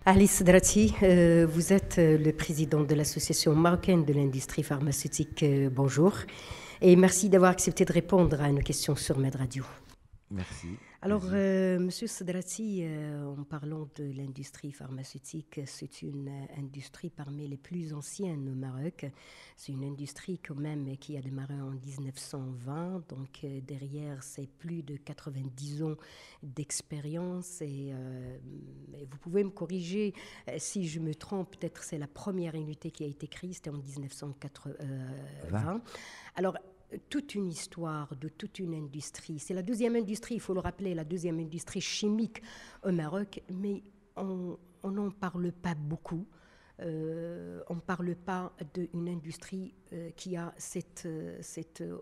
Alice Drati, vous êtes le président de l'Association marocaine de l'industrie pharmaceutique. Bonjour. Et merci d'avoir accepté de répondre à nos questions sur Med Radio. Merci. Alors, Monsieur Sadrati, en parlant de l'industrie pharmaceutique, c'est une industrie parmi les plus anciennes au Maroc. C'est une industrie quand même qui a démarré en 1920, donc derrière c'est plus de 90 ans d'expérience. Et vous pouvez me corriger si je me trompe, peut-être c'est la première unité qui a été créée, c'était en 1920. Alors, toute une histoire de toute une industrie. C'est la deuxième industrie, il faut le rappeler, la deuxième industrie chimique au Maroc, mais on n'en parle pas beaucoup. On ne parle pas d'une industrie qui a cette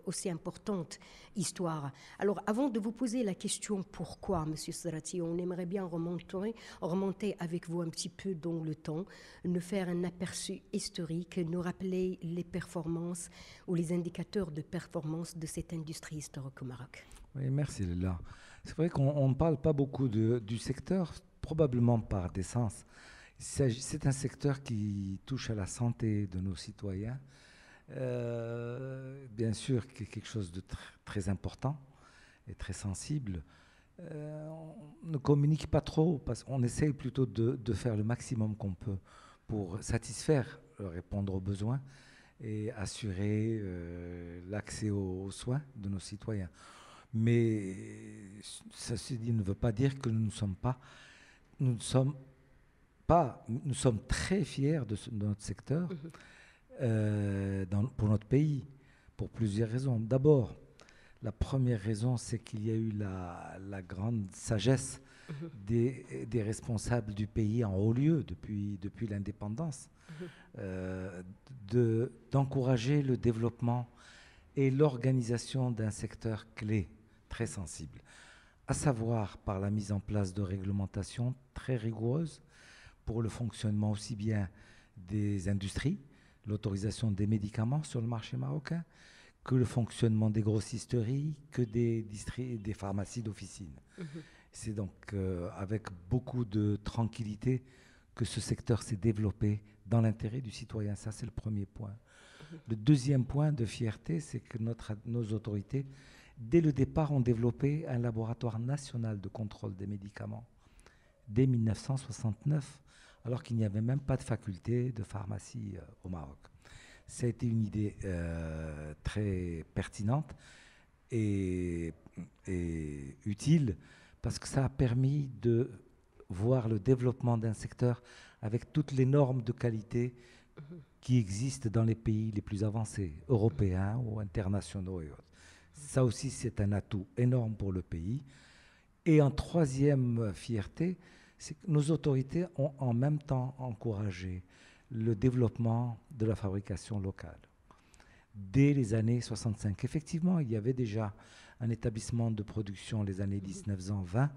aussi importante histoire. Alors, avant de vous poser la question pourquoi, M. Sadrati, on aimerait bien remonter avec vous un petit peu dans le temps, nous faire un aperçu historique, nous rappeler les performances ou les indicateurs de performance de cette industrie historique au Maroc. Oui, merci Léla. C'est vrai qu'on ne parle pas beaucoup du secteur, probablement par décence. C'est un secteur qui touche à la santé de nos citoyens. Bien sûr, quelque chose de très important et très sensible. On ne communique pas trop, parce qu'on essaye plutôt de faire le maximum qu'on peut pour satisfaire, répondre aux besoins et assurer l'accès aux soins de nos citoyens. Mais ceci dit ne veut pas dire que nous sommes très fiers de notre secteur pour notre pays, pour plusieurs raisons. D'abord, la première raison, c'est qu'il y a eu la grande sagesse des responsables du pays en haut lieu depuis l'indépendance, d'encourager le développement et l'organisation d'un secteur clé, très sensible, à savoir par la mise en place de réglementations très rigoureuses pour le fonctionnement aussi bien des industries, l'autorisation des médicaments sur le marché marocain, que le fonctionnement des grossisteries, que des pharmacies d'officine. C'est donc avec beaucoup de tranquillité que ce secteur s'est développé dans l'intérêt du citoyen. Ça, c'est le premier point. Le deuxième point de fierté, c'est que nos autorités, dès le départ, ont développé un laboratoire national de contrôle des médicaments dès 1969, alors qu'il n'y avait même pas de faculté de pharmacie au Maroc. Ça a été une idée très pertinente et utile, parce que ça a permis de voir le développement d'un secteur avec toutes les normes de qualité qui existent dans les pays les plus avancés, européens ou internationaux et autres. Ça aussi, c'est un atout énorme pour le pays. Et en troisième fierté, c'est que nos autorités ont en même temps encouragé le développement de la fabrication locale. Dès les années 65, effectivement, il y avait déjà un établissement de production les années 1920.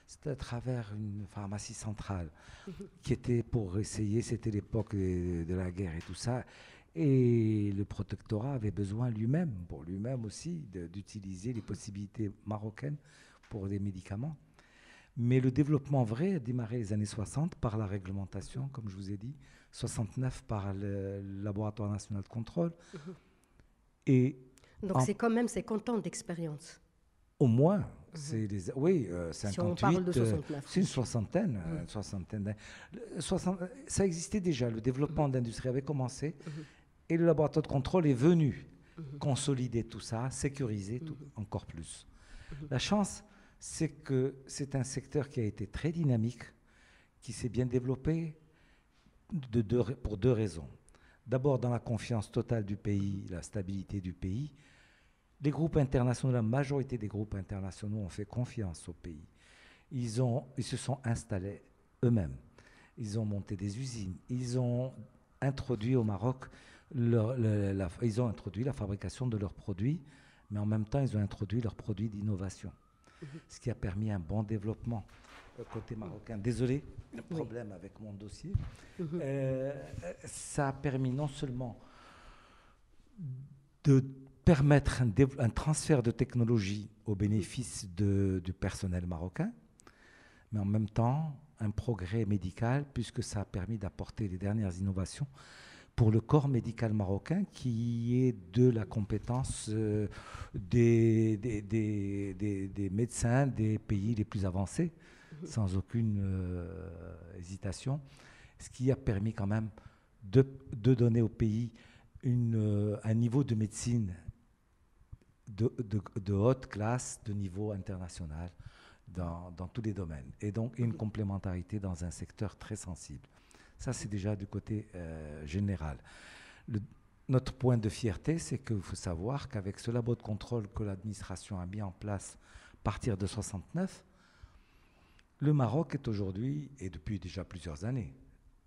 C'était à travers une pharmacie centrale qui était pour essayer, c'était l'époque de la guerre et tout ça. Et le protectorat avait besoin pour lui-même aussi, d'utiliser les possibilités marocaines pour des médicaments. Mais le développement vrai a démarré les années 60 par la réglementation, comme je vous ai dit, 69 par le Laboratoire national de contrôle. Et donc c'est quand même 50 ans d'expérience. Au moins, c'est 58. Si on parle de 69. C'est une soixantaine. Ça existait déjà, le développement de l'industrie avait commencé, et le laboratoire de contrôle est venu consolider tout ça, sécuriser encore plus. La chance, c'est que c'est un secteur qui a été très dynamique, qui s'est bien développé pour deux raisons. D'abord, dans la confiance totale du pays, la stabilité du pays. Les groupes internationaux, la majorité des groupes internationaux ont fait confiance au pays. Ils se sont installés eux-mêmes. Ils ont monté des usines. Ils ont introduit au Maroc, ils ont introduit la fabrication de leurs produits, mais en même temps, ils ont introduit leurs produits d'innovation, ce qui a permis un bon développement côté marocain. Désolé, problème avec mon dossier. Ça a permis non seulement de permettre un transfert de technologie au bénéfice du personnel marocain, mais en même temps un progrès médical puisque ça a permis d'apporter les dernières innovations pour le corps médical marocain qui est de la compétence des médecins des pays les plus avancés, sans aucune hésitation, ce qui a permis quand même de donner au pays un niveau de médecine de haute classe, de niveau international dans tous les domaines. Et donc une complémentarité dans un secteur très sensible. Ça, c'est déjà du côté général. Notre point de fierté, c'est qu'il faut savoir qu'avec ce labo de contrôle que l'administration a mis en place à partir de 1969, le Maroc est aujourd'hui, et depuis déjà plusieurs années,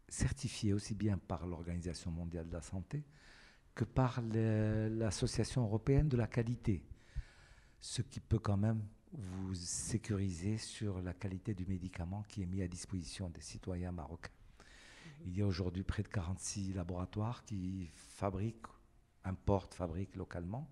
certifié aussi bien par l'Organisation mondiale de la santé que par l'Association européenne de la qualité, ce qui peut quand même vous sécuriser sur la qualité du médicament qui est mis à disposition des citoyens marocains. Il y a aujourd'hui près de 46 laboratoires qui importent, fabriquent localement.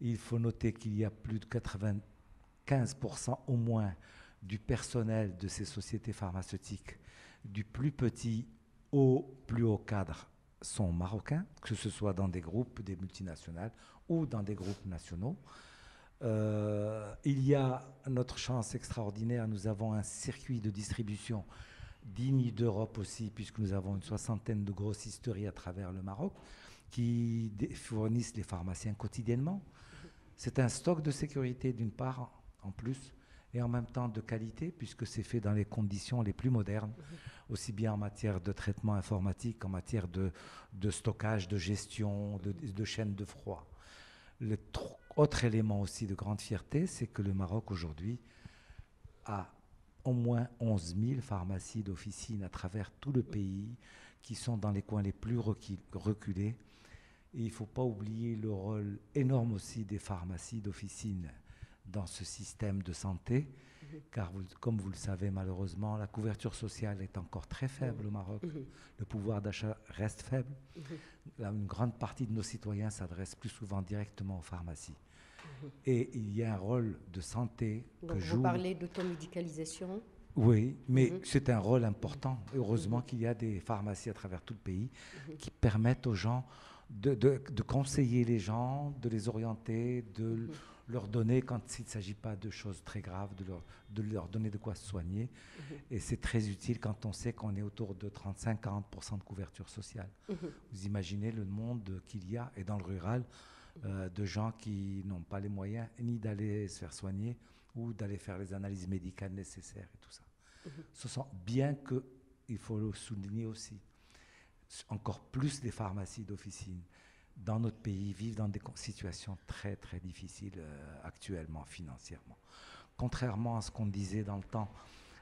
Il faut noter qu'il y a plus de 95% au moins du personnel de ces sociétés pharmaceutiques, du plus petit au plus haut cadre, sont marocains, que ce soit dans des groupes, des multinationales ou dans des groupes nationaux. Il y a notre chance extraordinaire, nous avons un circuit de distribution digne d'Europe aussi, puisque nous avons une 60aine de grossisteries à travers le Maroc qui fournissent les pharmaciens quotidiennement. C'est un stock de sécurité d'une part en plus, et en même temps de qualité, puisque c'est fait dans les conditions les plus modernes, aussi bien en matière de traitement informatique qu'en matière de stockage, de gestion, de chaîne de froid. Autre élément aussi de grande fierté, c'est que le Maroc aujourd'hui a au moins 11 000 pharmacies d'officine à travers tout le pays qui sont dans les coins les plus reculés. Et il ne faut pas oublier le rôle énorme aussi des pharmacies d'officine dans ce système de santé, car comme vous le savez malheureusement, la couverture sociale est encore très faible au Maroc, le pouvoir d'achat reste faible. Là, une grande partie de nos citoyens s'adressent plus souvent directement aux pharmacies. Et il y a un rôle de santé donc que joue... Vous parlez d'automédicalisation ? Oui, mais c'est un rôle important. Heureusement qu'il y a des pharmacies à travers tout le pays qui permettent aux gens de conseiller les gens, de les orienter, de leur donner, quand il ne s'agit pas de choses très graves, de leur donner de quoi se soigner. Et c'est très utile quand on sait qu'on est autour de 35-40% de couverture sociale. Vous imaginez le monde qu'il y a, et dans le rural, de gens qui n'ont pas les moyens ni d'aller se faire soigner ou d'aller faire les analyses médicales nécessaires et tout ça. Ce sont, bien que, il faut le souligner aussi, encore plus des pharmacies d'officine dans notre pays vivent dans des situations très très difficiles actuellement financièrement. Contrairement à ce qu'on disait dans le temps,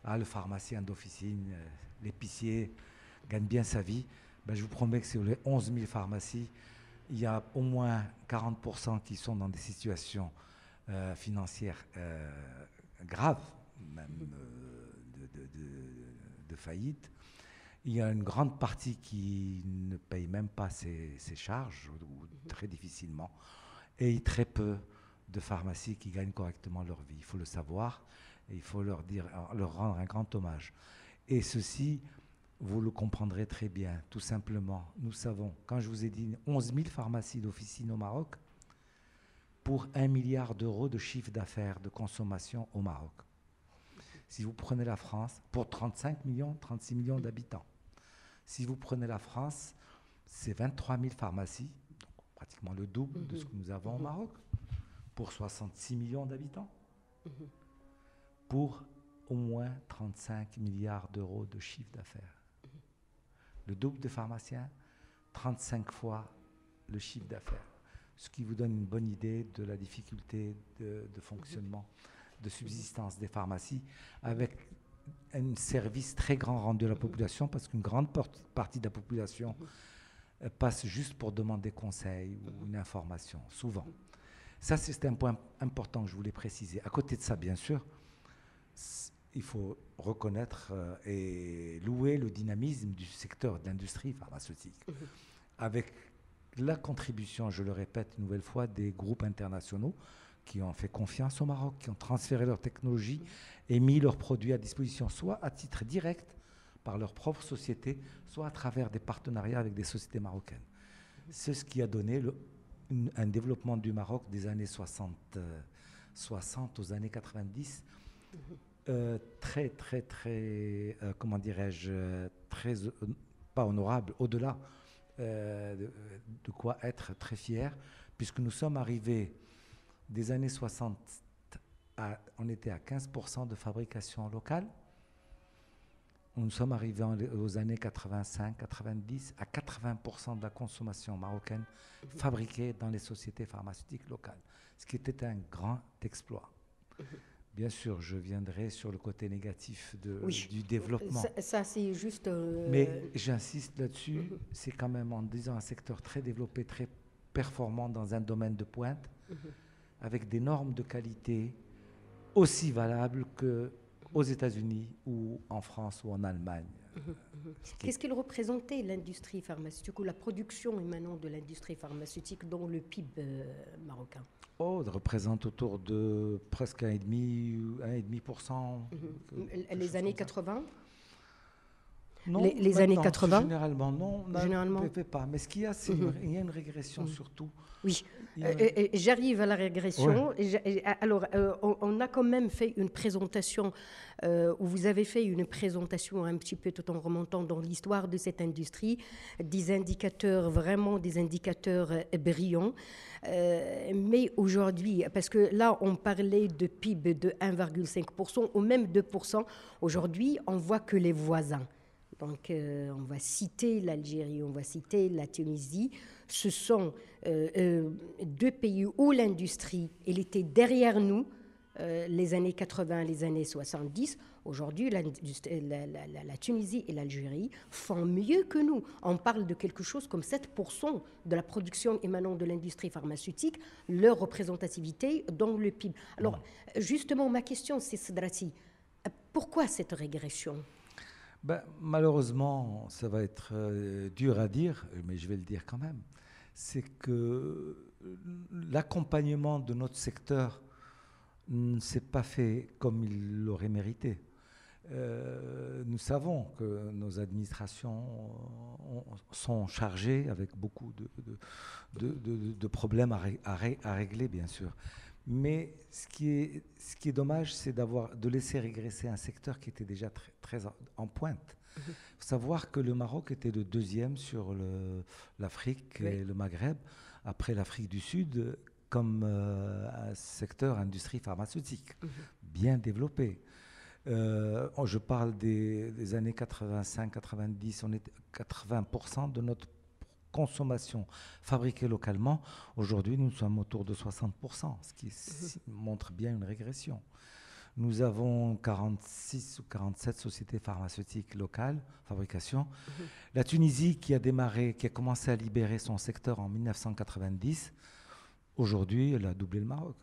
le pharmacien d'officine, l'épicier gagne bien sa vie, je vous promets que sur les 11 000 pharmacies, il y a au moins 40% qui sont dans des situations financières graves, même de faillite. Il y a une grande partie qui ne paye même pas ses charges, ou très difficilement, et très peu de pharmacies qui gagnent correctement leur vie. Il faut le savoir, et il faut leur rendre un grand hommage. Et ceci, vous le comprendrez très bien, tout simplement. Nous savons, quand je vous ai dit 11 000 pharmacies d'officine au Maroc, pour 1 milliard d'euros de chiffre d'affaires de consommation au Maroc. Si vous prenez la France, pour 35 millions, 36 millions d'habitants. Si vous prenez la France, c'est 23 000 pharmacies, donc pratiquement le double de ce que nous avons au Maroc, pour 66 millions d'habitants, pour au moins 35 milliards d'euros de chiffre d'affaires. Le double de pharmaciens, 35 fois le chiffre d'affaires. Ce qui vous donne une bonne idée de la difficulté de fonctionnement, de subsistance des pharmacies, avec un service très grand rendu à la population, parce qu'une grande partie de la population passe juste pour demander conseil ou une information, souvent. Ça, c'est un point important que je voulais préciser. À côté de ça, bien sûr, il faut reconnaître et louer le dynamisme du secteur de l'industrie pharmaceutique, avec la contribution, je le répète une nouvelle fois, des groupes internationaux qui ont fait confiance au Maroc, qui ont transféré leur technologie et mis leurs produits à disposition, soit à titre direct par leur propre société, soit à travers des partenariats avec des sociétés marocaines. C'est ce qui a donné un développement du Maroc des années 60 aux années 90, très, très, très, comment dirais-je, très, pas honorable, au-delà de quoi être très fier, puisque nous sommes arrivés des années 60, on était à 15% de fabrication locale. Nous sommes arrivés aux années 85-90 à 80% de la consommation marocaine fabriquée dans les sociétés pharmaceutiques locales, ce qui était un grand exploit. Bien sûr, je viendrai sur le côté négatif du développement. Ça c'est juste... Mais j'insiste là-dessus, c'est quand même en disant un secteur très développé, très performant dans un domaine de pointe, avec des normes de qualité aussi valables qu'aux États-Unis ou en France ou en Allemagne. Qu'est-ce qu'il représentait l'industrie pharmaceutique ou la production émanant de l'industrie pharmaceutique dans le PIB marocain? Elle représente autour de presque 1,5%. Les années 80? Non, les années 80? Généralement, non. Généralement. Pas. Mais ce qu'il y a, c'est il y a une régression surtout. Oui, j'arrive à la régression. Ouais. Alors, on a quand même fait une présentation, où vous avez fait une présentation un petit peu tout en remontant dans l'histoire de cette industrie, des indicateurs, vraiment des indicateurs brillants. Mais aujourd'hui, parce que là, on parlait de PIB de 1,5% ou même 2%. Aujourd'hui, on voit que les voisins. Donc, on va citer l'Algérie, on va citer la Tunisie. Ce sont deux pays où l'industrie, elle était derrière nous, les années 80, les années 70. Aujourd'hui, la Tunisie et l'Algérie font mieux que nous. On parle de quelque chose comme 7% de la production émanant de l'industrie pharmaceutique, leur représentativité dans le PIB. Alors, justement, ma question, c'est, Sedrati, pourquoi cette régression ? Malheureusement, ça va être dur à dire, mais je vais le dire quand même, c'est que l'accompagnement de notre secteur ne s'est pas fait comme il l'aurait mérité. Nous savons que nos administrations sont chargées avec beaucoup de problèmes à régler, bien sûr. Mais ce qui est dommage, c'est de laisser régresser un secteur qui était déjà très en pointe. Il faut savoir que le Maroc était le deuxième sur l'Afrique et le Maghreb, après l'Afrique du Sud, comme un secteur industrie pharmaceutique, bien développé. Je parle des années 85-90, on est 80% de notre consommation fabriquée localement. Aujourd'hui, nous sommes autour de 60%, ce qui montre bien une régression. Nous avons 46 ou 47 sociétés pharmaceutiques locales, fabrication. La Tunisie, qui a commencé à libérer son secteur en 1990, aujourd'hui, elle a doublé le Maroc.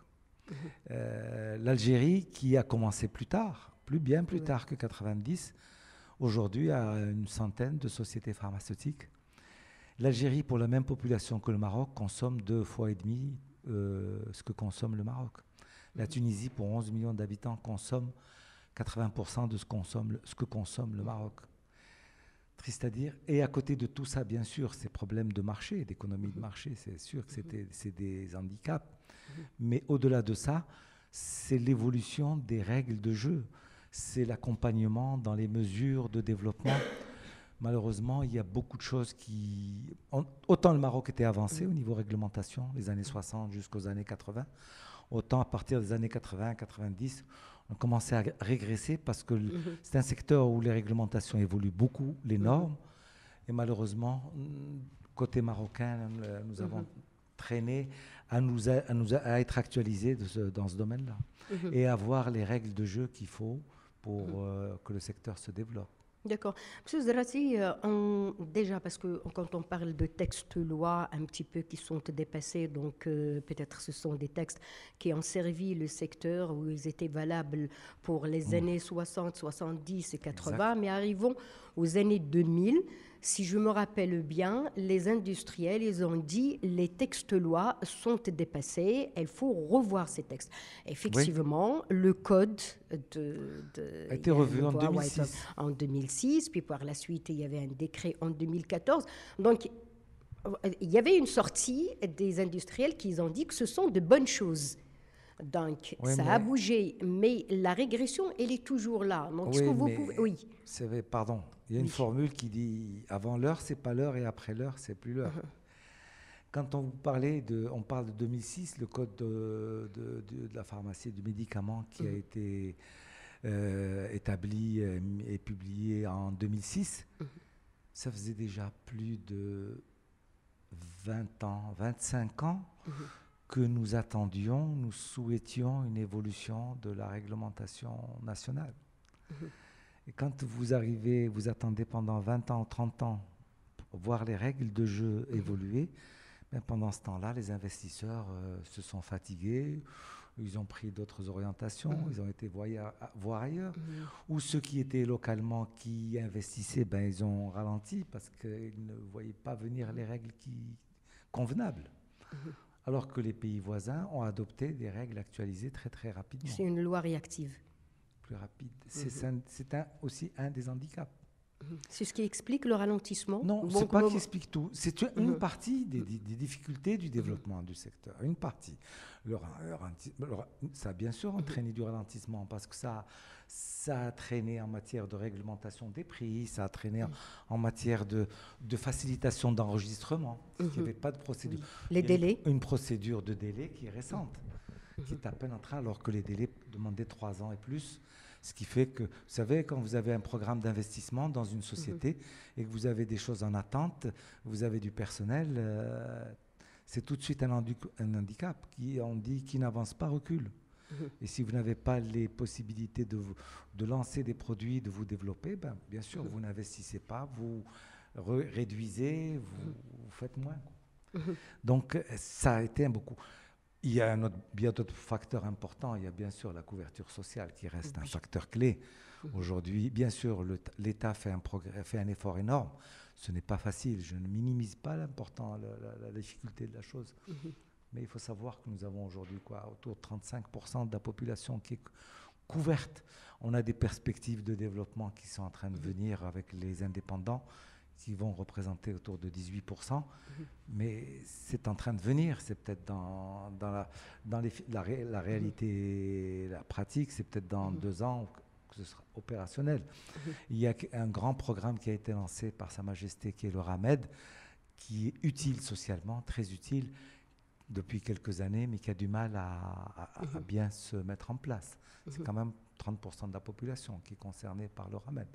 L'Algérie, qui a commencé plus tard, bien plus tard que 90, aujourd'hui a une centaine de sociétés pharmaceutiques. L'Algérie, pour la même population que le Maroc, consomme 2,5 fois ce que consomme le Maroc. La Tunisie, pour 11 millions d'habitants, consomme 80% de ce que consomme le Maroc. Triste à dire. Et à côté de tout ça, bien sûr, ces problèmes de marché, d'économie de marché, c'est sûr que c'est des handicaps. Mais au-delà de ça, c'est l'évolution des règles de jeu. C'est l'accompagnement dans les mesures de développement. Malheureusement, il y a beaucoup de choses qui... Autant le Maroc était avancé au niveau réglementation, les années 60 jusqu'aux années 80, autant à partir des années 80-90, on commençait à régresser parce que c'est un secteur où les réglementations évoluent beaucoup, les normes, et malheureusement, côté marocain, nous avons traîné à être actualisés dans ce domaine-là et à avoir les règles de jeu qu'il faut pour que le secteur se développe. D'accord. Monsieur Sedrati, déjà, parce que quand on parle de textes loi un petit peu qui sont dépassés, donc peut-être ce sont des textes qui ont servi le secteur, où ils étaient valables pour les années 60, 70 et 80, mais arrivons aux années 2000, Si je me rappelle bien, les industriels, ils ont dit les textes lois sont dépassés, il faut revoir ces textes. Oui, Effectivement, le code a il été y a une revu en loi White 2006. en 2006, puis par la suite, il y avait un décret en 2014. Donc, il y avait une sortie des industriels qui ont dit que ce sont de bonnes choses. Donc, Oui, ça a mais, bougé, mais la régression, elle est toujours là. Donc, ce que oui, vous pouvez... mais Oui, c'est vrai, pardon. Il y a une oui. formule qui dit avant l'heure, c'est pas l'heure, et après l'heure, c'est plus l'heure. Quand on parle de 2006, le code de la pharmacie et du médicament qui a été établi et publié en 2006, ça faisait déjà plus de 20 ans, 25 ans que nous attendions, nous souhaitions une évolution de la réglementation nationale. Et quand vous arrivez, vous attendez pendant 20 ans, 30 ans, pour voir les règles de jeu évoluer, mais pendant ce temps-là, les investisseurs se sont fatigués, ils ont pris d'autres orientations, ils ont été voir ailleurs. Ou ceux qui étaient localement, qui investissaient, ben, ils ont ralenti parce qu'ils ne voyaient pas venir les règles convenables. Alors que les pays voisins ont adopté des règles actualisées très très rapidement, C'est une loi réactive. plus rapides. Aussi un des handicaps. C'est ce qui explique le ralentissement. Non, ce n'est Donc, pas qui explique tout. C'est une partie des difficultés du Mhm. développement du secteur. Une partie. Ça a bien sûr entraîné du ralentissement parce que ça a traîné en matière de réglementation des prix, ça a traîné en matière de facilitation d'enregistrement. Il n'y avait pas de procédure. Les Il y a délais. une procédure de délai qui est récente, qui est à peine en train, alors que les délais demandaient 3 ans et plus. Ce qui fait que, vous savez, quand vous avez un programme d'investissement dans une société et que vous avez des choses en attente, vous avez du personnel, c'est tout de suite un handicap. On dit qui n'avance pas recule. Et si vous n'avez pas les possibilités de lancer des produits, de vous développer, ben, bien sûr, vous n'investissez pas, vous réduisez, vous faites moins. Donc, ça a été beaucoup. Il y a bien d'autres facteurs importants. Il y a bien sûr la couverture sociale qui reste un facteur clé. Aujourd'hui, bien sûr, l'État fait un effort énorme. Ce n'est pas facile. Je ne minimise pas la difficulté de la chose. Mais il faut savoir que nous avons aujourd'hui autour de 35% de la population qui est couverte. On a des perspectives de développement qui sont en train de venir avec les indépendants, qui vont représenter autour de 18%, mais c'est en train de venir, c'est peut-être dans la réalité, la pratique, c'est peut-être dans 2 ans que ce sera opérationnel. Il y a un grand programme qui a été lancé par Sa Majesté, qui est le RAMED, qui est utile socialement, très utile depuis quelques années, mais qui a du mal à bien se mettre en place. C'est quand même 30% de la population qui est concernée par le RAMED.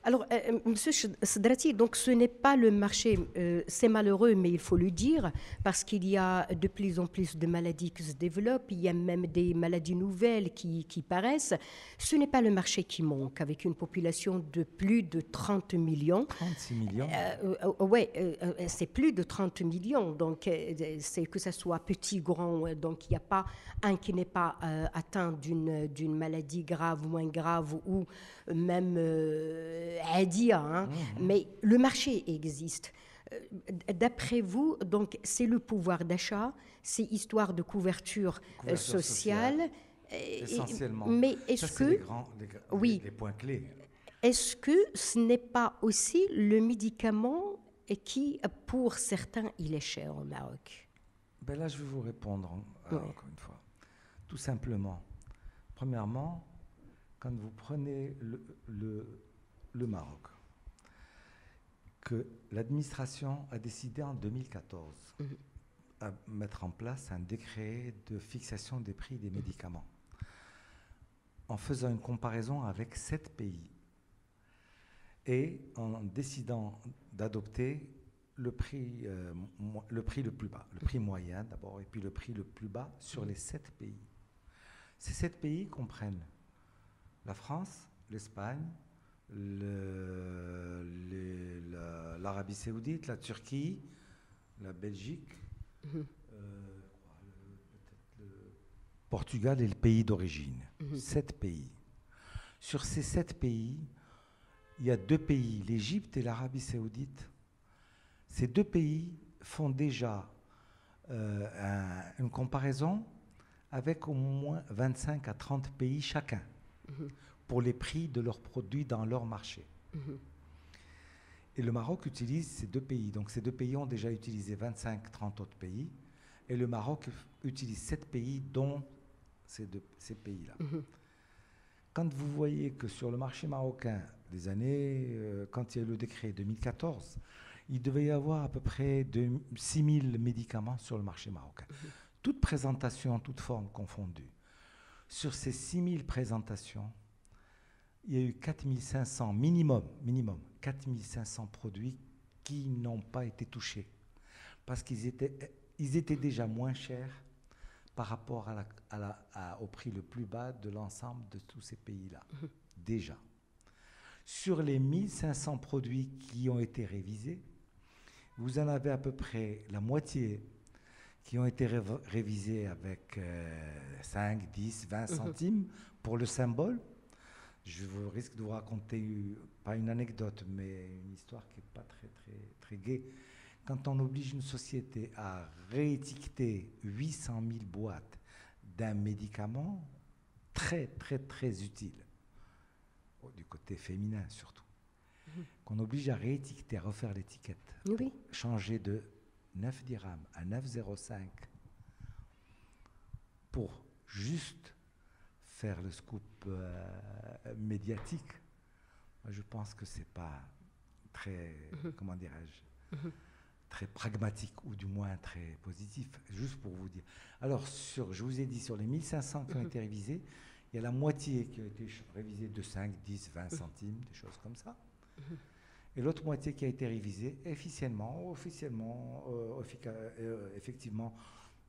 Alors, Monsieur Sedrati, donc ce n'est pas le marché, c'est malheureux, mais il faut le dire, parce qu'il y a de plus en plus de maladies qui se développent, il y a même des maladies nouvelles qui paraissent. Ce n'est pas le marché qui manque, avec une population de plus de 30 millions. 36 millions. Oui, c'est plus de 30 millions, donc c'est que ce soit petit, grand, donc il n'y a pas un qui n'est pas atteint d'une maladie grave, moins grave, ou même à dire, hein. Mais le marché existe. D'après vous, donc c'est le pouvoir d'achat, c'est histoire de couverture sociale. Essentiellement. Mais est-ce que oui, les points clés. Est-ce que ce n'est pas aussi le médicament qui, pour certains, il est cher au Maroc? Ben là, je vais vous répondre encore une fois. Tout simplement. Premièrement, quand vous prenez le Maroc, que l'administration a décidé en 2014 à mettre en place un décret de fixation des prix des médicaments, en faisant une comparaison avec 7 pays et en décidant d'adopter le prix le plus bas, le prix moyen d'abord, et puis le prix le plus bas sur les 7 pays. Ces 7 pays comprennent la France, l'Espagne, l'Arabie Saoudite, la Turquie, la Belgique, le Portugal et le pays d'origine. 7 pays. Sur ces 7 pays, il y a 2 pays, l'Égypte et l'Arabie Saoudite, Ces deux pays font déjà une comparaison avec au moins 25 à 30 pays chacun pour les prix de leurs produits dans leur marché. Et le Maroc utilise ces deux pays. Donc ces deux pays ont déjà utilisé 25-30 autres pays. Et le Maroc utilise 7 pays, dont ces pays-là. Quand vous voyez que sur le marché marocain, des années, quand il y a eu le décret 2014, il devait y avoir à peu près 6 000 médicaments sur le marché marocain. Toute présentation, toute forme confondue. Sur ces 6 000 présentations, il y a eu 4 500 minimum, 4 500 produits qui n'ont pas été touchés. Parce qu'ils étaient déjà moins chers par rapport au prix le plus bas de l'ensemble de tous ces pays-là. Déjà. Sur les 1500 produits qui ont été révisés, vous en avez à peu près la moitié qui ont été révisés avec 5, 10, 20 centimes pour le symbole. Je vous risque de vous raconter, pas une anecdote, mais une histoire qui n'est pas très gaie. Quand on oblige une société à réétiqueter 800 000 boîtes d'un médicament très utile, du côté féminin surtout, qu'on oblige à réétiqueter, à refaire l'étiquette, changer de 9 dirhams à 9,05 pour juste faire le scoop médiatique, je pense que c'est pas très, comment dirais-je, très pragmatique ou du moins très positif, juste pour vous dire. Alors, je vous ai dit, sur les 1500 qui ont été révisés, il y a la moitié qui a été révisée de 5, 10, 20 centimes, des choses comme ça. Et l'autre moitié qui a été révisée officiellement, effectivement,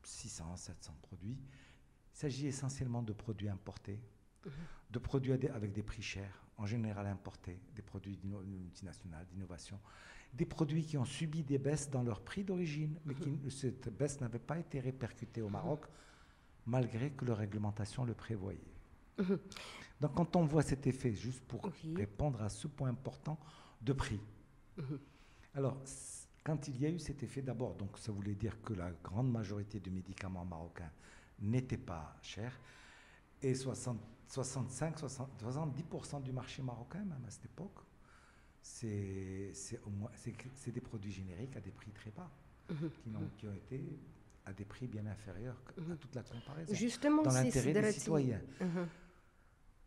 600, 700 produits. Il s'agit essentiellement de produits importés, de produits avec des prix chers, en général importés, des produits multinationales, d'innovation, des produits qui ont subi des baisses dans leur prix d'origine, mais cette baisse n'avait pas été répercutée au Maroc, malgré que leur réglementation le prévoyait. Donc quand on voit cet effet, juste pour répondre à ce point important de prix. Alors, quand il y a eu cet effet d'abord, donc ça voulait dire que la grande majorité des médicaments marocains n'étaient pas chers, et 65-70% du marché marocain, même à cette époque, c'est des produits génériques à des prix très bas, qui ont été à des prix bien inférieurs à toute la comparaison, justement, dans l'intérêt des citoyens.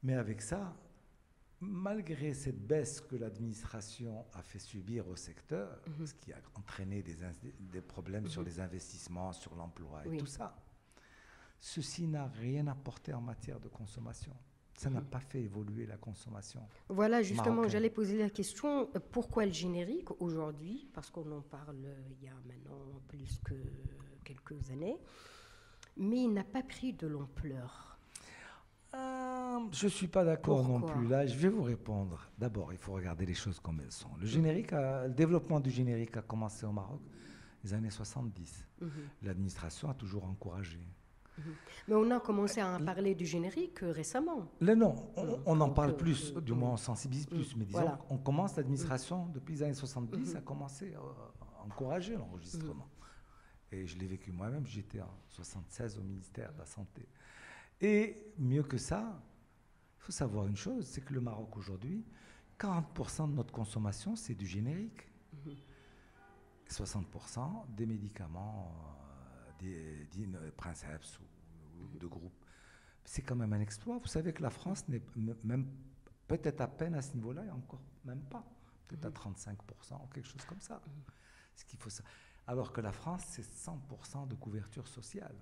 Mais avec ça, malgré cette baisse que l'administration a fait subir au secteur, ce qui a entraîné des problèmes sur les investissements, sur l'emploi et tout ça, ceci n'a rien apporté en matière de consommation. Ça n'a pas fait évoluer la consommation. Voilà, justement, j'allais poser la question, pourquoi le générique aujourd'hui? Parce qu'on en parle il y a maintenant plus que quelques années, mais il n'a pas pris de l'ampleur. Je ne suis pas d'accord non plus. Là, je vais vous répondre. D'abord, il faut regarder les choses comme elles sont. Le développement du générique a commencé au Maroc les années 70. L'administration a toujours encouragé. Mais on a commencé à en parler du générique récemment. Non, on en parle plus, du moins on sensibilise plus. Mais disons, on commence, l'administration, depuis les années 70, a commencé à encourager l'enregistrement. Et je l'ai vécu moi-même, j'étais en 76 au ministère de la Santé. Et mieux que ça, il faut savoir une chose, c'est que le Maroc aujourd'hui, 40% de notre consommation, c'est du générique. 60% des médicaments, des princeps ou de groupe. C'est quand même un exploit. Vous savez que la France n'est même peut-être à peine à ce niveau-là, et encore même pas. Peut-être à 35% ou quelque chose comme ça. Ce qu'il faut ça. Alors que la France, c'est 100% de couverture sociale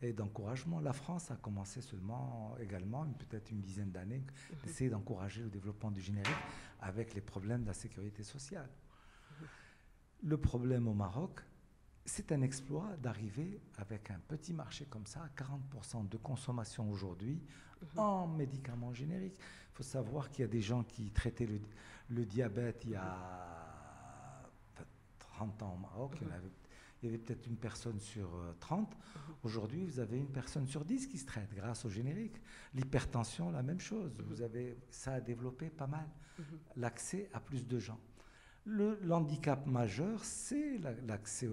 et d'encouragement. La France a commencé seulement également, peut-être une dizaine d'années, d'essayer d'encourager le développement du générique avec les problèmes de la sécurité sociale. Le problème au Maroc, c'est un exploit d'arriver avec un petit marché comme ça à 40% de consommation aujourd'hui en médicaments génériques. Il faut savoir qu'il y a des gens qui traitaient le diabète il y a 30 ans au Maroc. Il y avait peut-être une personne sur 30. Aujourd'hui, vous avez une personne sur 10 qui se traite grâce au générique. L'hypertension, la même chose. Ça a développé pas mal l'accès à plus de gens. L'handicap majeur, c'est l'accès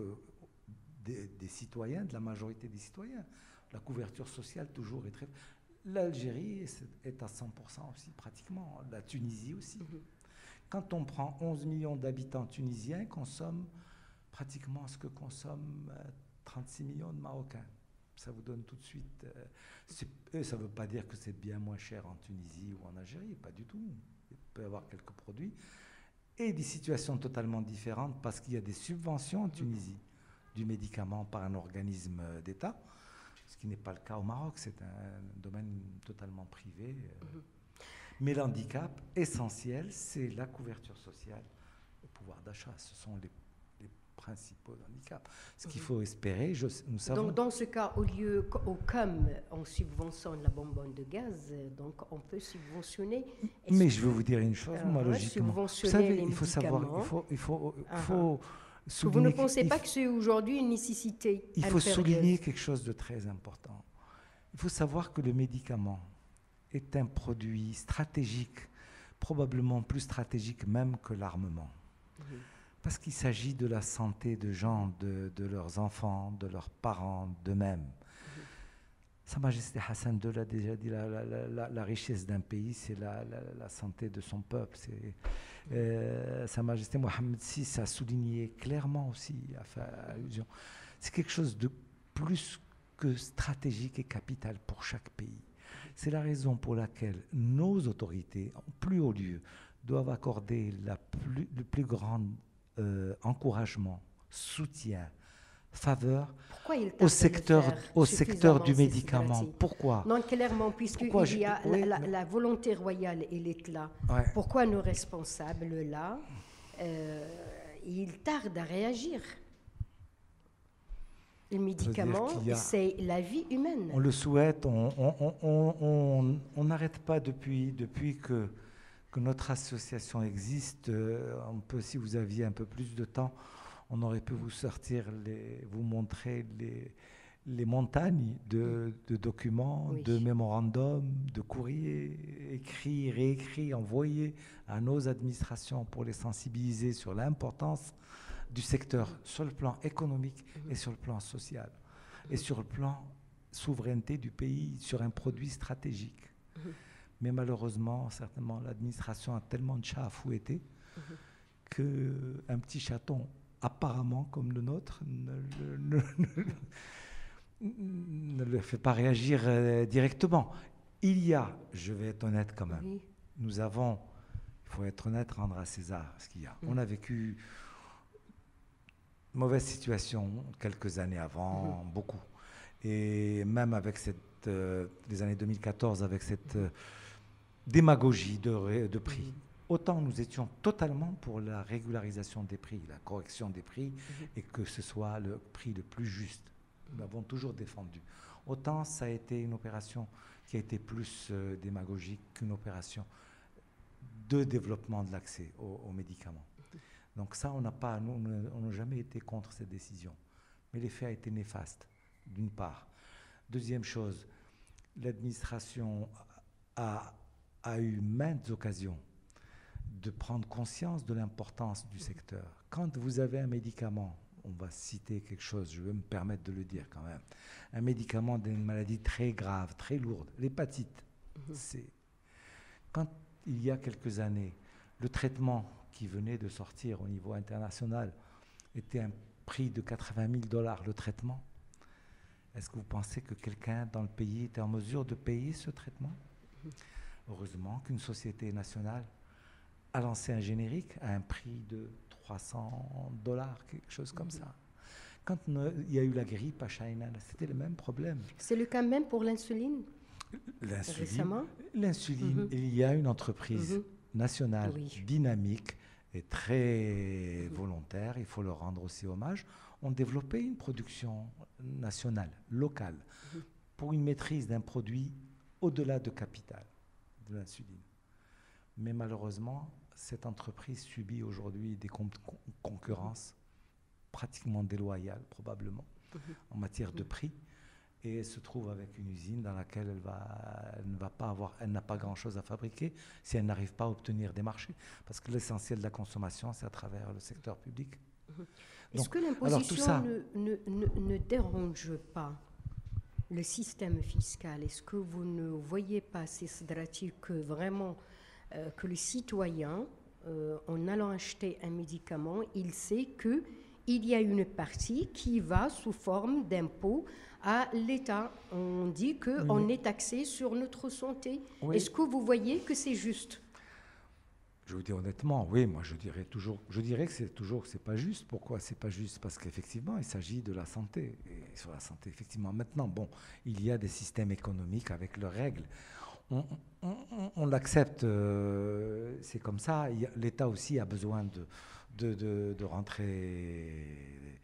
des citoyens, de la majorité des citoyens. La couverture sociale, toujours, est très... L'Algérie est à 100% aussi, pratiquement. La Tunisie aussi. Quand on prend 11 millions d'habitants tunisiens, consomment pratiquement ce que consomment 36 millions de Marocains. Ça vous donne tout de suite... ça ne veut pas dire que c'est bien moins cher en Tunisie ou en Algérie, pas du tout. Il peut y avoir quelques produits. Et des situations totalement différentes parce qu'il y a des subventions en Tunisie du médicament par un organisme d'État, ce qui n'est pas le cas au Maroc, c'est un domaine totalement privé. Mais l'handicap essentiel, c'est la couverture sociale, le pouvoir d'achat. Ce sont les principaux handicaps. Ce qu'il faut espérer, nous savons... Donc, dans ce cas, comme on subventionne la bonbonne de gaz, donc on peut subventionner... Mais je veux vous dire une chose, moi, logiquement. Vous savez, il faut savoir... Il faut vous ne pensez pas que c'est aujourd'hui une nécessité impérieuse? Il faut souligner quelque chose de très important. Il faut savoir que le médicament est un produit stratégique, probablement plus stratégique même que l'armement. Parce qu'il s'agit de la santé de gens, de leurs enfants, de leurs parents, d'eux-mêmes. Sa Majesté Hassan II l'a déjà dit, la richesse d'un pays, c'est la santé de son peuple. Sa Majesté Mohammed VI a souligné clairement aussi, a fait allusion. C'est quelque chose de plus que stratégique et capital pour chaque pays. C'est la raison pour laquelle nos autorités, en plus haut lieu, doivent accorder le plus grand encouragement, soutien, faveur au secteur du médicament. Pourquoi? Non, clairement, puisqu'il y a la volonté royale, elle est là. Ouais. Pourquoi nos responsables, là, ils tardent à réagir? Le médicament, c'est la vie humaine. On le souhaite, on n'arrête pas depuis que notre association existe. On peut, si vous aviez un peu plus de temps, on aurait pu vous montrer les montagnes de documents, de mémorandums, de courriers écrits, réécrits, envoyés à nos administrations pour les sensibiliser sur l'importance du secteur sur le plan économique et sur le plan social et sur le plan souveraineté du pays, sur un produit stratégique. Mais malheureusement, certainement, l'administration a tellement de chats à fouetter qu'un petit chaton, apparemment comme le nôtre, ne le fait pas réagir directement. Il y a, je vais être honnête quand même, nous avons, il faut être honnête, rendre à César ce qu'il y a. On a vécu une mauvaise situation quelques années avant, beaucoup. Et même avec les années 2014, avec cette démagogie de prix. Autant nous étions totalement pour la régularisation des prix, la correction des prix, et que ce soit le prix le plus juste. Nous l'avons toujours défendu. Autant ça a été une opération qui a été plus démagogique qu'une opération de développement de l'accès aux médicaments. Donc ça, on n'a jamais été contre cette décision. Mais l'effet a été néfaste, d'une part. Deuxième chose, l'administration a eu maintes occasions de prendre conscience de l'importance du secteur. Quand vous avez un médicament, on va citer quelque chose, je vais me permettre de le dire quand même, un médicament d'une maladie très grave, très lourde, l'hépatite C. Quand il y a quelques années, le traitement qui venait de sortir au niveau international était un prix de $80 000 le traitement, est-ce que vous pensez que quelqu'un dans le pays était en mesure de payer ce traitement? Heureusement qu'une société nationale a lancé un générique à un prix de $300, quelque chose comme ça. Quand il y a eu la grippe à China, c'était le même problème. C'est le cas même pour l'insuline? Récemment? L'insuline, il y a une entreprise nationale dynamique et très volontaire, il faut leur rendre aussi hommage, ont développé une production nationale, locale, pour une maîtrise d'un produit au-delà de capital, de l'insuline. Mais malheureusement, cette entreprise subit aujourd'hui des concurrences pratiquement déloyales, probablement, en matière de prix. et elle se trouve avec une usine dans laquelle elle n'a pas grand-chose à fabriquer si elle n'arrive pas à obtenir des marchés. Parce que l'essentiel de la consommation, c'est à travers le secteur public. Est-ce que l'imposition ne dérange pas le système fiscal? Est-ce que vous ne voyez pas, Sedrati, que vraiment que le citoyen, en allant acheter un médicament, il sait qu'il y a une partie qui va sous forme d'impôt à l'État? On dit qu'on est taxé sur notre santé. Oui. Est-ce que vous voyez que c'est juste? Je vous dis honnêtement, oui, moi je dirais que c'est pas juste. Pourquoi c'est pas juste? Parce qu'effectivement, il s'agit de la santé. Et sur la santé, effectivement, maintenant, bon, il y a des systèmes économiques avec leurs règles. On l'accepte, c'est comme ça. L'État aussi a besoin de rentrer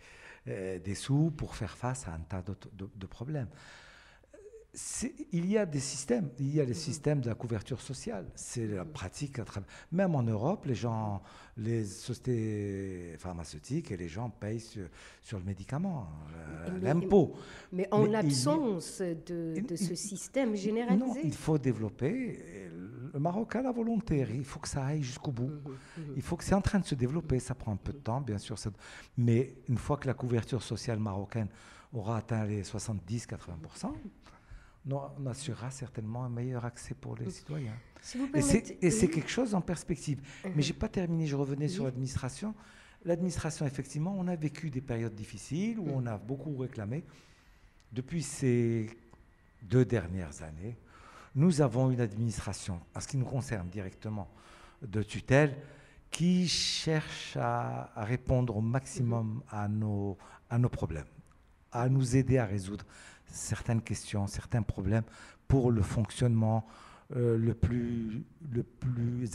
des sous pour faire face à un tas de problèmes. Il y a des systèmes, les systèmes de la couverture sociale. C'est la pratique, même en Europe, les sociétés pharmaceutiques et les gens payent sur le médicament, l'impôt. Mais en l'absence de ce système généralisé. Non, il faut développer. Le Maroc a la volonté, il faut que ça aille jusqu'au bout. C'est en train de se développer, ça prend un peu de temps, bien sûr. Mais une fois que la couverture sociale marocaine aura atteint les 70-80%, on assurera certainement un meilleur accès pour les citoyens. Si vous et c'est quelque chose en perspective. Mais je n'ai pas terminé, je revenais sur l'administration. L'administration, effectivement, on a vécu des périodes difficiles où on a beaucoup réclamé. Depuis ces 2 dernières années, nous avons une administration, en ce qui nous concerne directement, de tutelle, qui cherche à répondre au maximum à nos problèmes, à nous aider à résoudre certaines questions, certains problèmes pour le fonctionnement le plus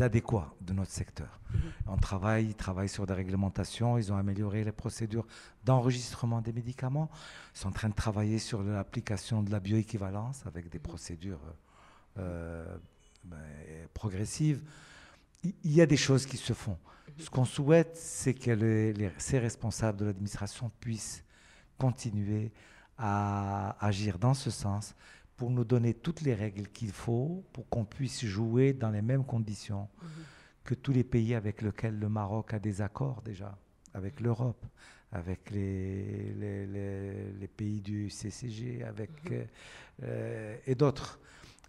adéquat de notre secteur. Ils travaillent sur des réglementations, ils ont amélioré les procédures d'enregistrement des médicaments, ils sont en train de travailler sur l'application de la bioéquivalence avec des procédures progressives. Il y a des choses qui se font. Ce qu'on souhaite, c'est que ces responsables de l'administration puissent continuer à agir dans ce sens pour nous donner toutes les règles qu'il faut pour qu'on puisse jouer dans les mêmes conditions que tous les pays avec lesquels le Maroc a des accords déjà, avec l'Europe, avec les pays du CCG, et d'autres,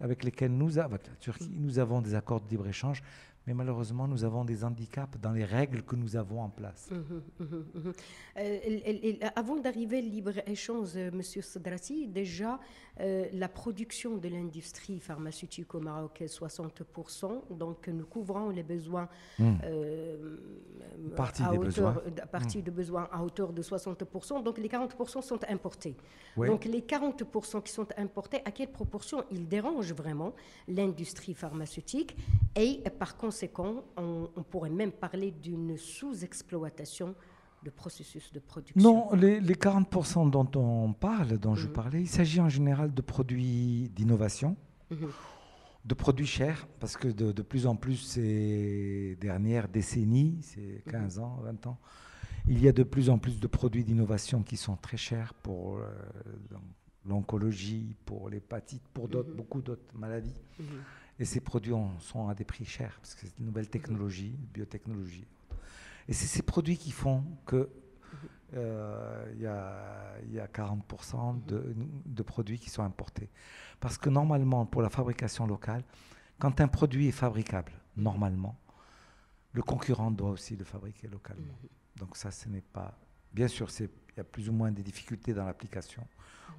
avec lesquels avec la Turquie, nous avons des accords de libre-échange. Mais malheureusement, nous avons des handicaps dans les règles que nous avons en place. Avant d'arriver au libre-échange, M. Sedrati, déjà, la production de l'industrie pharmaceutique au Maroc est 60%. Donc, nous couvrons les besoins partie de besoins à hauteur de 60%. Donc, les 40% sont importés. Oui. Donc, les 40% qui sont importés, à quelle proportion ils dérangent vraiment l'industrie pharmaceutique? Et par conséquent, on pourrait même parler d'une sous-exploitation de processus de production. Non, les 40% dont on parle, dont je parlais, il s'agit en général de produits d'innovation, de produits chers, parce que de plus en plus ces dernières décennies, ces 15 ans, 20 ans, il y a de plus en plus de produits d'innovation qui sont très chers pour l'oncologie, pour l'hépatite, pour beaucoup d'autres maladies. Et ces produits sont à des prix chers, parce que c'est une nouvelle technologie, biotechnologie. Et c'est ces produits qui font que y a 40% de produits qui sont importés. Parce que normalement, pour la fabrication locale, quand un produit est fabricable, normalement, le concurrent doit aussi le fabriquer localement. Donc ça, ce n'est pas... Bien sûr, il y a plus ou moins des difficultés dans l'application.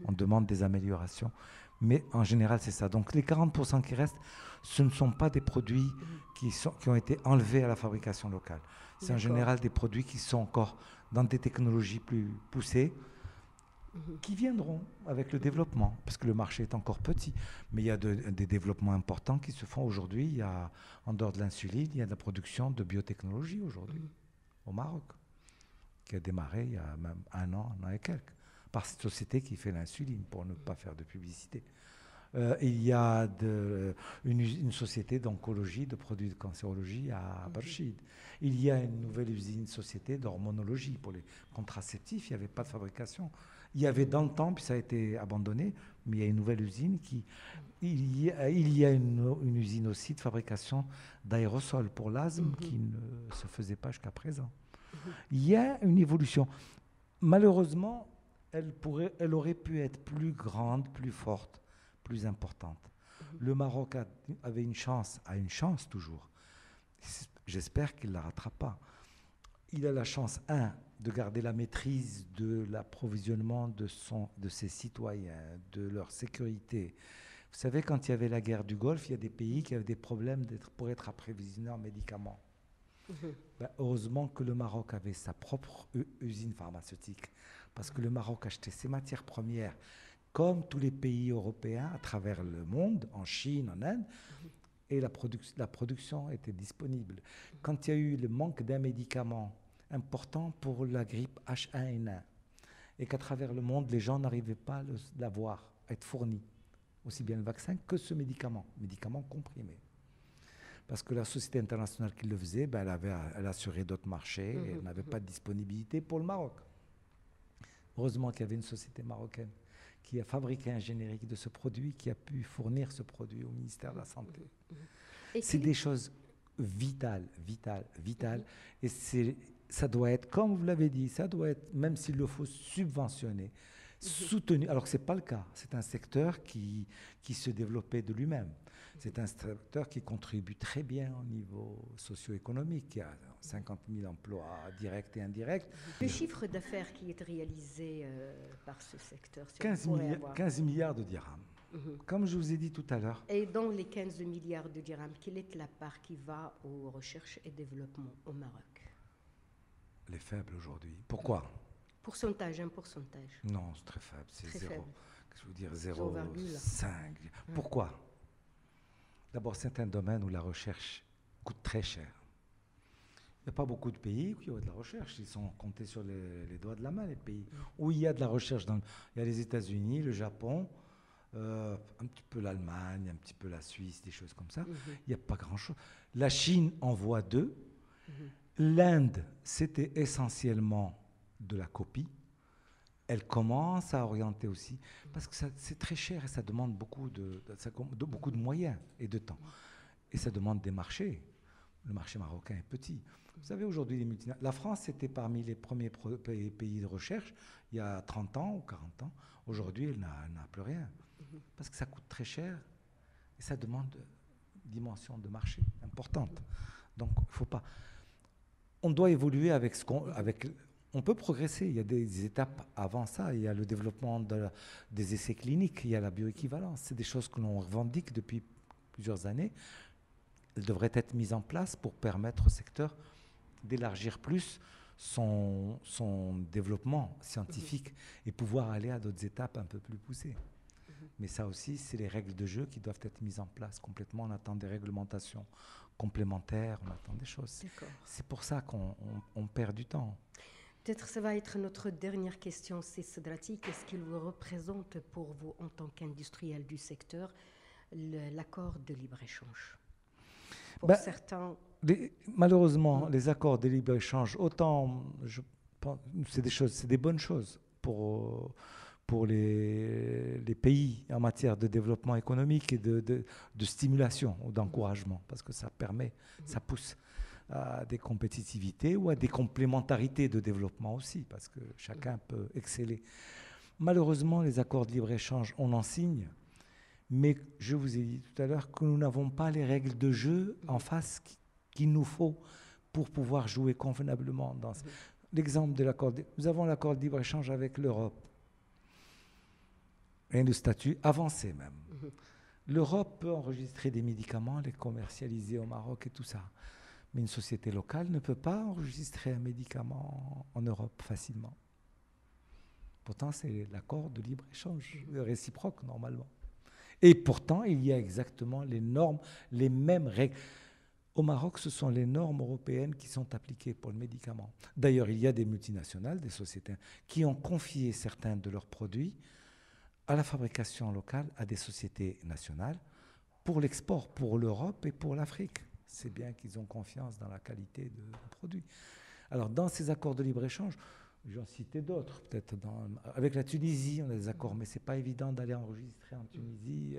On demande des améliorations. Mais en général, c'est ça. Donc les 40% qui restent, ce ne sont pas des produits qui ont été enlevés à la fabrication locale. C'est en général des produits qui sont encore dans des technologies plus poussées, qui viendront avec le développement, parce que le marché est encore petit. Mais il y a des développements importants qui se font aujourd'hui. En dehors de l'insuline, il y a de la production de biotechnologie aujourd'hui, au Maroc, qui a démarré il y a même un an et quelques, par cette société qui fait l'insuline, pour ne pas faire de publicité. Il y a une société d'oncologie, de produits de cancérologie à Barchid. Il y a une nouvelle société d'hormonologie pour les contraceptifs. Il n'y avait pas de fabrication. Il y avait dans le temps, puis ça a été abandonné, mais il y a une nouvelle usine il y a une usine aussi de fabrication d'aérosols pour l'asthme qui ne se faisait pas jusqu'à présent. Il y a une évolution. Malheureusement, elle aurait pu être plus grande, plus forte, plus importante. Le Maroc avait une chance, a une chance toujours. J'espère qu'il ne la rattrape pas. Il a la chance, de garder la maîtrise de l'approvisionnement de ses citoyens, de leur sécurité. Vous savez, quand il y avait la guerre du Golfe, il y a des pays qui avaient des problèmes pour être approvisionnés en médicaments. Heureusement que le Maroc avait sa propre usine pharmaceutique, parce que le Maroc achetait ses matières premières, comme tous les pays européens, à travers le monde, en Chine, en Inde, et la production était disponible. Quand il y a eu le manque d'un médicament important pour la grippe H1N1, et qu'à travers le monde, les gens n'arrivaient pas à l'avoir, à être fournis, aussi bien le vaccin que ce médicament comprimé. Parce que la société internationale qui le faisait, elle assurait d'autres marchés et elle n'avait pas de disponibilité pour le Maroc. Heureusement qu'il y avait une société marocaine qui a fabriqué un générique de ce produit, qui a pu fournir ce produit au ministère de la Santé. C'est des choses vitales. Et ça doit être, comme vous l'avez dit, ça doit être, même s'il le faut, subventionné, soutenu. Alors que ce n'est pas le cas. C'est un secteur qui se développait de lui-même. C'est un secteur qui contribue très bien au niveau socio-économique. Il y a 50 000 emplois directs et indirects. Le chiffre d'affaires qui est réalisé par ce secteur, 15 milliards de dirhams. Comme je vous ai dit tout à l'heure. Et dans les 15 milliards de dirhams, quelle est la part qui va aux recherches et développement au Maroc? Elle est faible aujourd'hui. Pourquoi? Pourcentage, un pourcentage. Non, c'est très faible. C'est très 0. Faible. Je veux dire 0,5. Pourquoi? D'abord, c'est un domaine où la recherche coûte très cher. Il n'y a pas beaucoup de pays qui ont de la recherche. Ils sont comptés sur les doigts de la main, les pays où il y a de la recherche. Il y a les États-Unis, le Japon, un petit peu l'Allemagne, un petit peu la Suisse, des choses comme ça. Il n'y a pas grand-chose. La Chine envoie 2. L'Inde, c'était essentiellement de la copie. Elle commence à orienter aussi, parce que c'est très cher et ça demande beaucoup de moyens et de temps. Et ça demande des marchés. Le marché marocain est petit. Vous savez, aujourd'hui, la France était parmi les premiers pays de recherche il y a 30 ans ou 40 ans. Aujourd'hui, elle n'a plus rien. Parce que ça coûte très cher et ça demande une dimension de marché importante. Donc, il ne faut pas... On doit évoluer avec on peut progresser, il y a des étapes avant ça, il y a le développement des essais cliniques, il y a la bioéquivalence, c'est des choses que l'on revendique depuis plusieurs années. Elles devraient être mises en place pour permettre au secteur d'élargir plus son développement scientifique et pouvoir aller à d'autres étapes un peu plus poussées. Mais ça aussi, c'est les règles de jeu qui doivent être mises en place complètement. On attend des réglementations complémentaires, on attend des choses. C'est pour ça qu'on perd du temps. Peut-être ça va être notre dernière question, c'est Sadrati. Qu'est-ce qu'il vous représente pour vous en tant qu'industriel du secteur, l'accord de libre-échange? Pour certains... Malheureusement, les accords de libre-échange, autant, je pense, c'est des bonnes choses pour les pays en matière de développement économique et de stimulation ou d'encouragement, parce que ça permet, ça pousse à des compétitivités ou à des complémentarités de développement aussi, parce que chacun peut exceller. Malheureusement, les accords de libre-échange, on en signe, mais je vous ai dit tout à l'heure que nous n'avons pas les règles de jeu en face qu'il nous faut pour pouvoir jouer convenablement. L'exemple de l'accord, nous avons l'accord de libre-échange avec l'Europe, et le statut avancé même. L'Europe peut enregistrer des médicaments, les commercialiser au Maroc et tout ça. Mais une société locale ne peut pas enregistrer un médicament en Europe facilement. Pourtant, c'est l'accord de libre-échange réciproque, normalement. Et pourtant, il y a exactement les normes, les mêmes règles. Au Maroc, ce sont les normes européennes qui sont appliquées pour le médicament. D'ailleurs, il y a des multinationales, des sociétés, qui ont confié certains de leurs produits à la fabrication locale, à des sociétés nationales, pour l'export, pour l'Europe et pour l'Afrique. C'est bien qu'ils ont confiance dans la qualité du produit. Alors, dans ces accords de libre-échange, J'en citais d'autres, peut-être. Avec la Tunisie, on a des accords, mais ce n'est pas évident d'aller enregistrer en Tunisie,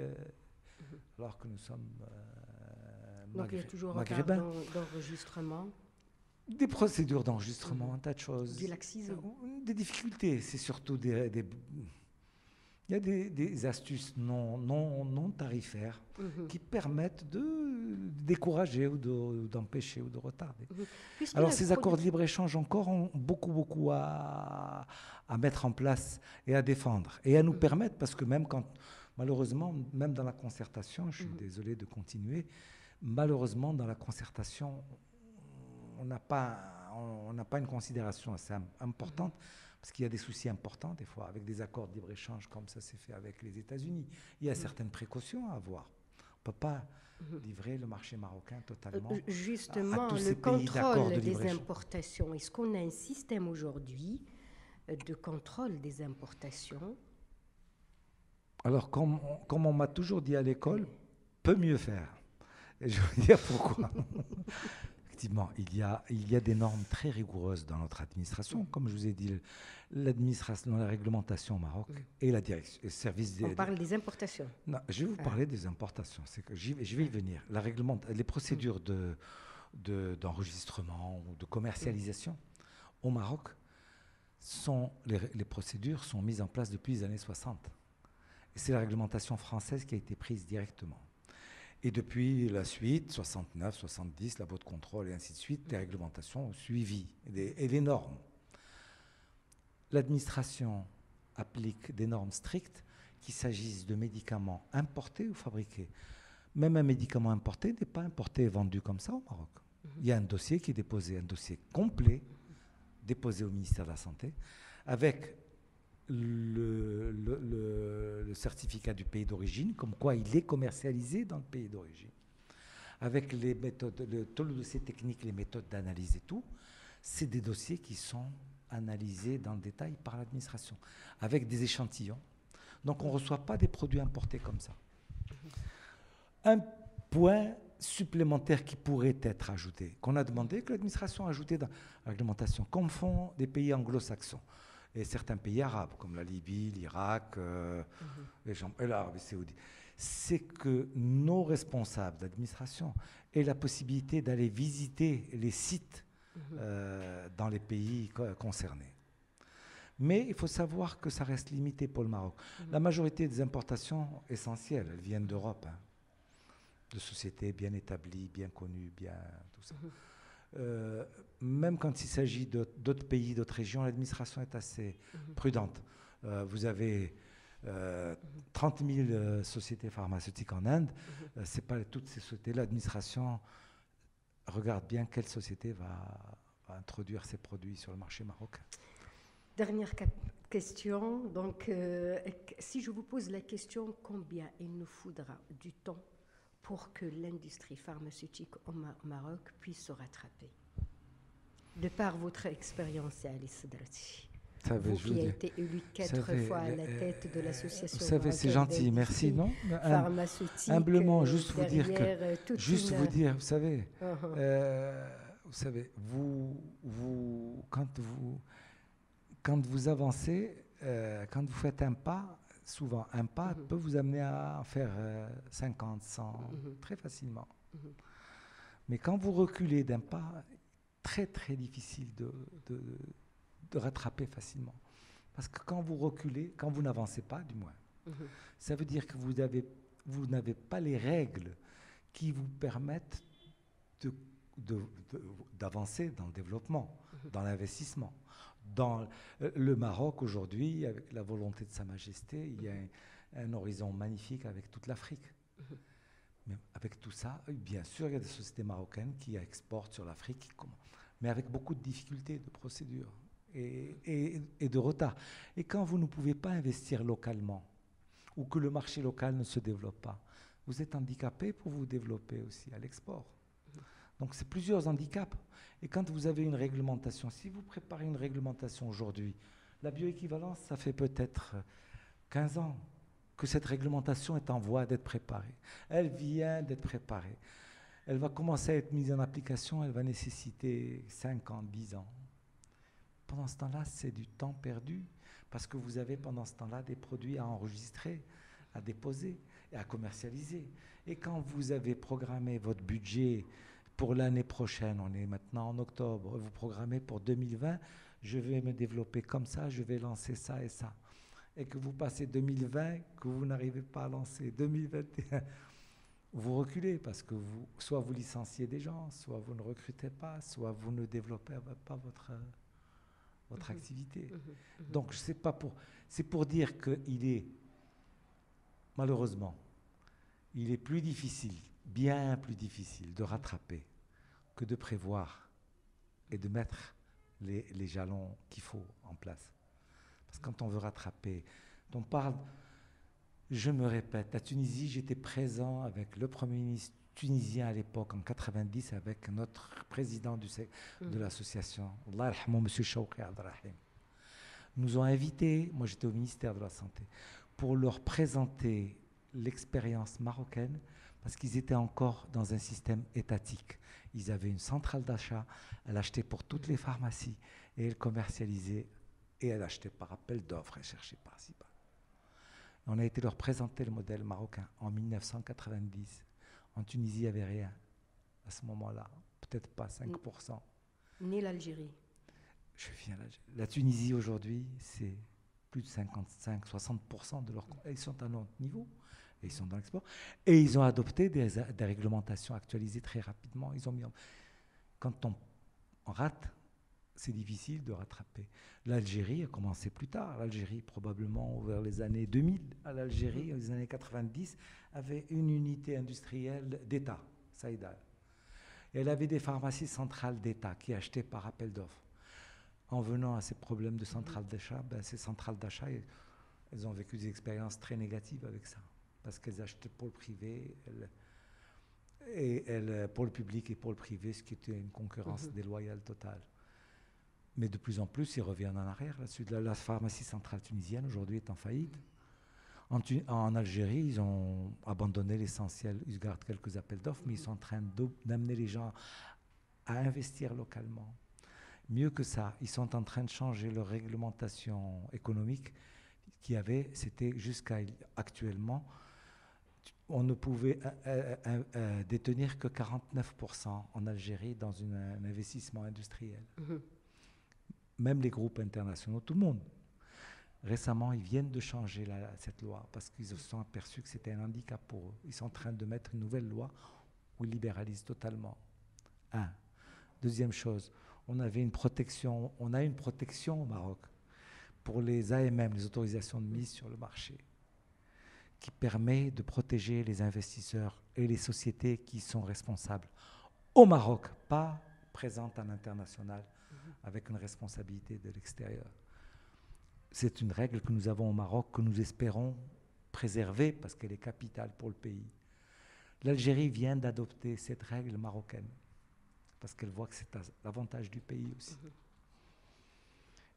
alors que nous sommes Donc il y a toujours un retard maghrébins. d'enregistrement. Des procédures d'enregistrement, un tas de choses. Du laxisme. Des difficultés, c'est surtout il y a des astuces non tarifaires qui permettent de décourager ou d'empêcher ou de retarder. Alors ces accords de libre-échange encore ont beaucoup à mettre en place et à défendre et à nous permettre, parce que même quand, malheureusement, même dans la concertation, je suis désolé de continuer, malheureusement dans la concertation, on n'a pas une considération assez importante, parce qu'il y a des soucis importants des fois avec des accords de libre-échange comme ça s'est fait avec les États-Unis. Il y a certaines précautions à avoir. On ne peut pas livrer le marché marocain totalement justement, à tous ces le pays d'accord de contrôle des libre-échange. importations. Est-ce qu'on a un système aujourd'hui de contrôle des importations? Alors, comme on m'a toujours dit à l'école, peut mieux faire. Et je vais dire pourquoi. Effectivement, il y a des normes très rigoureuses dans notre administration. Comme je vous ai dit, l'administration, la réglementation au Maroc et la direction, le service On parle des importations. Non, je vais vous parler des importations. C'est que je vais y venir. Les procédures d'enregistrement ou de commercialisation au Maroc, les procédures sont mises en place depuis les années 60. Et c'est la réglementation française qui a été prise directement. Et depuis la suite, 69, 70, la boîte de contrôle et ainsi de suite, les réglementations ont suivi et les normes. L'administration applique des normes strictes, qu'il s'agisse de médicaments importés ou fabriqués. Même un médicament importé n'est pas importé et vendu comme ça au Maroc. Il y a un dossier qui est déposé, un dossier complet, déposé au ministère de la Santé, avec le certificat du pays d'origine, comme quoi il est commercialisé dans le pays d'origine, avec les méthodes, tout le dossier technique, les méthodes d'analyse et tout. C'est des dossiers qui sont analysés dans le détail par l'administration, avec des échantillons. Donc on ne reçoit pas des produits importés comme ça. Un point supplémentaire qui pourrait être ajouté, qu'on a demandé que l'administration a ajouté dans la réglementation, comme font des pays anglo-saxons et certains pays arabes, comme la Libye, l'Irak, et l'Arabie saoudite, c'est que nos responsables d'administration aient la possibilité d'aller visiter les sites dans les pays concernés. Mais il faut savoir que ça reste limité pour le Maroc. La majorité des importations essentielles, elles viennent d'Europe, de sociétés bien établies, bien connues, bien tout ça. Même quand il s'agit d'autres pays, d'autres régions, l'administration est assez prudente. Vous avez 30 000 sociétés pharmaceutiques en Inde. C'est pas toutes ces sociétés. L'administration regarde bien quelle société va introduire ses produits sur le marché marocain. Dernière question. Donc, si je vous pose la question, combien il nous faudra du temps pour que l'industrie pharmaceutique au Maroc puisse se rattraper? De par votre expérience, Alice Drati. Vous qui avez été élu 4 fois à la tête de l'association. Vous savez, c'est gentil, merci, non? Pharmaceutique. Humblement, juste vous dire que, vous savez, quand vous avancez, quand vous faites un pas, souvent un pas peut vous amener à en faire 50, 100, très facilement. Mais quand vous reculez d'un pas, très très difficile de rattraper facilement. Parce que quand vous reculez, quand vous n'avancez pas du moins, ça veut dire que vous n'avez pas les règles qui vous permettent d'avancer dans le développement, dans l'investissement. Dans le Maroc aujourd'hui, avec la volonté de Sa Majesté, il y a un horizon magnifique avec toute l'Afrique. Mais avec tout ça, bien sûr, il y a des sociétés marocaines qui exportent sur l'Afrique, mais avec beaucoup de difficultés, de procédures et de retard. Et quand vous ne pouvez pas investir localement, ou que le marché local ne se développe pas, vous êtes handicapé pour vous développer aussi à l'export. Donc c'est plusieurs handicaps. Et quand vous avez une réglementation, si vous préparez une réglementation aujourd'hui, la bioéquivalence, ça fait peut-être 15 ans que cette réglementation est en voie d'être préparée. Elle vient d'être préparée. Elle va commencer à être mise en application, elle va nécessiter 5 ans, 10 ans. Pendant ce temps-là, c'est du temps perdu, parce que vous avez pendant ce temps-là des produits à enregistrer, à déposer et à commercialiser. Et quand vous avez programmé votre budget pour l'année prochaine, on est maintenant en octobre, vous programmez pour 2020, je vais me développer comme ça, je vais lancer ça et ça. Et que vous passez 2020, que vous n'arrivez pas à lancer 2021, vous reculez parce que soit vous licenciez des gens, soit vous ne recrutez pas, soit vous ne développez pas votre activité. Donc, c'est pour dire qu'il est, malheureusement, il est plus difficile, bien plus difficile de rattraper que de prévoir et de mettre les jalons qu'il faut en place. Parce que quand on veut rattraper, on parle, je me répète, la Tunisie, j'étais présent avec le Premier ministre tunisien à l'époque, en 90, avec notre président de l'association, Allah yarhamou, M. Chawki Abdrahim. Nous ont invités, moi j'étais au ministère de la Santé, pour leur présenter l'expérience marocaine, parce qu'ils étaient encore dans un système étatique. Ils avaient une centrale d'achat, elle achetait pour toutes les pharmacies, et elle commercialisait, et elle achetait par appel d'offres, elle cherchait par-ci, par. On a été leur présenter le modèle marocain en 1990. En Tunisie, il n'y avait rien à ce moment-là, peut-être pas 5%. Ni l'Algérie. Je viens l'Algérie. La Tunisie aujourd'hui, c'est plus de 55-60% de leur. Ils sont à notre niveau, et ils sont dans l'export. Et ils ont adopté des réglementations actualisées très rapidement. Ils ont mis quand on rate, c'est difficile de rattraper. L'Algérie a commencé plus tard. L'Algérie, probablement vers les années 2000, à l'Algérie, dans les années 90, avait une unité industrielle d'État, Saïda. Et elle avait des pharmacies centrales d'État qui achetaient par appel d'offres. En venant à ces problèmes de centrales d'achat, ces centrales d'achat, elles ont vécu des expériences très négatives avec ça, parce qu'elles achetaient pour le privé, pour le public et pour le privé, ce qui était une concurrence déloyale totale. Mais de plus en plus, ils reviennent en arrière. La pharmacie centrale tunisienne, aujourd'hui, est en faillite. En Algérie, ils ont abandonné l'essentiel. Ils gardent quelques appels d'offres, mais ils sont en train d'amener les gens à investir localement. Mieux que ça, ils sont en train de changer leur réglementation économique c'était jusqu'à actuellement, on ne pouvait détenir que 49% en Algérie dans un investissement industriel. Même les groupes internationaux, tout le monde. Récemment, ils viennent de changer cette loi parce qu'ils se sont aperçus que c'était un handicap pour eux. Ils sont en train de mettre une nouvelle loi où ils libéralisent totalement. Deuxième chose, on a une protection au Maroc pour les AMM, les autorisations de mise sur le marché, qui permet de protéger les investisseurs et les sociétés qui sont responsables au Maroc, pas présentes à l'international, avec une responsabilité de l'extérieur. C'est une règle que nous avons au Maroc, que nous espérons préserver parce qu'elle est capitale pour le pays. L'Algérie vient d'adopter cette règle marocaine parce qu'elle voit que c'est à l'avantage du pays aussi.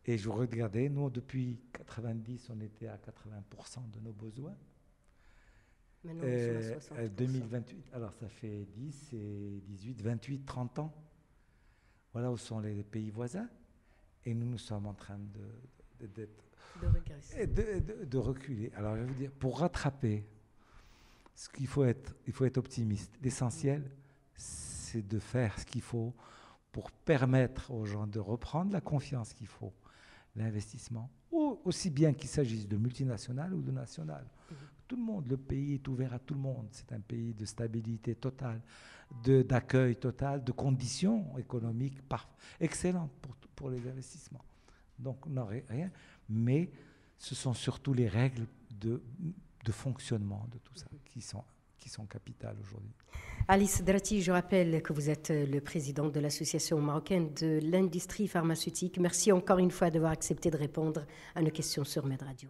Et je regardais, nous, depuis 90, on était à 80% de nos besoins. Maintenant, on sont à 60%. 2028, alors ça fait 10, 18, 28, 30 ans. Voilà où sont les pays voisins. Et nous sommes en train de reculer. Alors, je vais vous dire, pour rattraper, il faut être optimiste. L'essentiel, c'est de faire ce qu'il faut pour permettre aux gens de reprendre la confiance qu'il faut, l'investissement, aussi bien qu'il s'agisse de multinationales ou de nationales. Tout le monde, le pays est ouvert à tout le monde. C'est un pays de stabilité totale, d'accueil total, de conditions économiques excellentes pour les investissements. Donc, on n'aurait rien, mais ce sont surtout les règles de fonctionnement de tout ça qui sont capitales aujourd'hui. Ali Sedrati, je rappelle que vous êtes le président de l'Association marocaine de l'industrie pharmaceutique. Merci encore une fois d'avoir accepté de répondre à nos questions sur Med Radio.